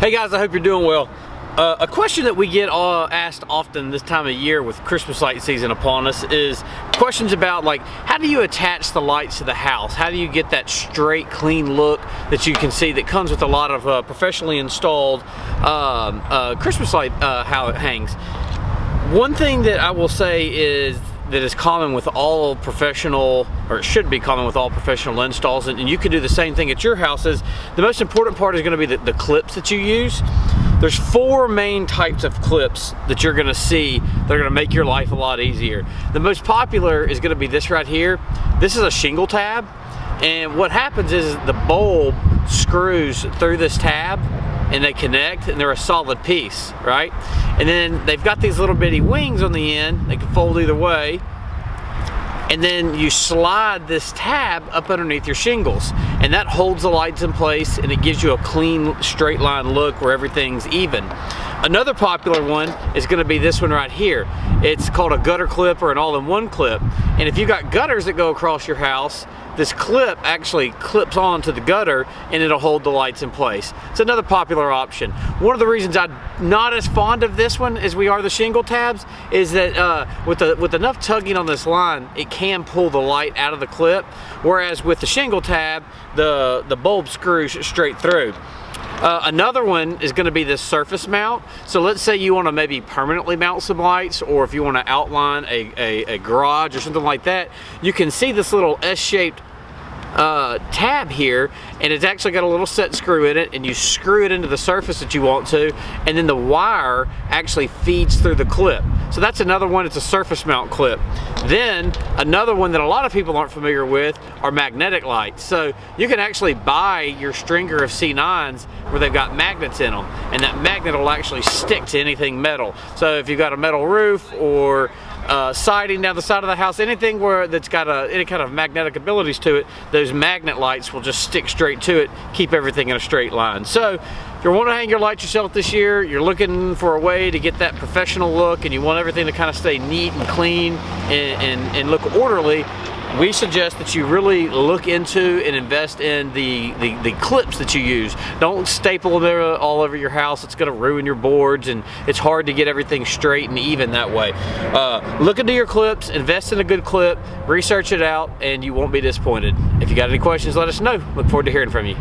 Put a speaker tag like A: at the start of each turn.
A: Hey guys, I hope you're doing well. A question that we get asked often this time of year with Christmas light season upon us is questions about, like, how do you attach the lights to the house? How do you get that straight, clean look that you can see that comes with a lot of professionally installed Christmas light how it hangs? One thing that I will say is that is common with all professional, or it should be common with all professional installs, and you can do the same thing at your house, is the most important part is going to be the clips that you use. There's four main types of clips that you're going to see that are going to make your life a lot easier. The most popular is going to be this right here. This is a shingle tab, and what happens is the bulb screws through this tab and they connect, and they're a solid piece, right? And then they've got these little bitty wings on the end. They can fold either way. And then you slide this tab up underneath your shingles, and that holds the lights in place, and it gives you a clean, straight line look where everything's even. Another popular one is going to be this one right here. It's called a gutter clip or an all-in-one clip. And if you've got gutters that go across your house, this clip actually clips onto the gutter and it'll hold the lights in place. It's another popular option. One of the reasons I'm not as fond of this one as we are the shingle tabs is that with enough tugging on this line, it can pull the light out of the clip, whereas with the shingle tab, the bulb screws straight through. Another one is going to be this surface mount. So let's say you want to maybe permanently mount some lights, or if you want to outline a garage or something like that, you can see this little S-shaped tab here, and it's actually got a little set screw in it, and you screw it into the surface that you want to, and then the wire actually feeds through the clip. So that's another one. It's a surface mount clip. Then another one that a lot of people aren't familiar with are magnetic lights. So you can actually buy your stringer of C9s where they've got magnets in them, and that magnet will actually stick to anything metal. So if you've got a metal roof or siding down the side of the house, anything that's got any kind of magnetic abilities to it, those magnet lights will just stick straight to it, keep everything in a straight line. So if you're wanting to hang your lights yourself this year, you're looking for a way to get that professional look, and you want everything to kind of stay neat and clean and look orderly, we suggest that you really look into and invest in the clips that you use. Don't staple them all over your house. It's going to ruin your boards, and it's hard to get everything straight and even that way. Look into your clips, invest in a good clip, research it out, and you won't be disappointed. If you got any questions, let us know. Look forward to hearing from you.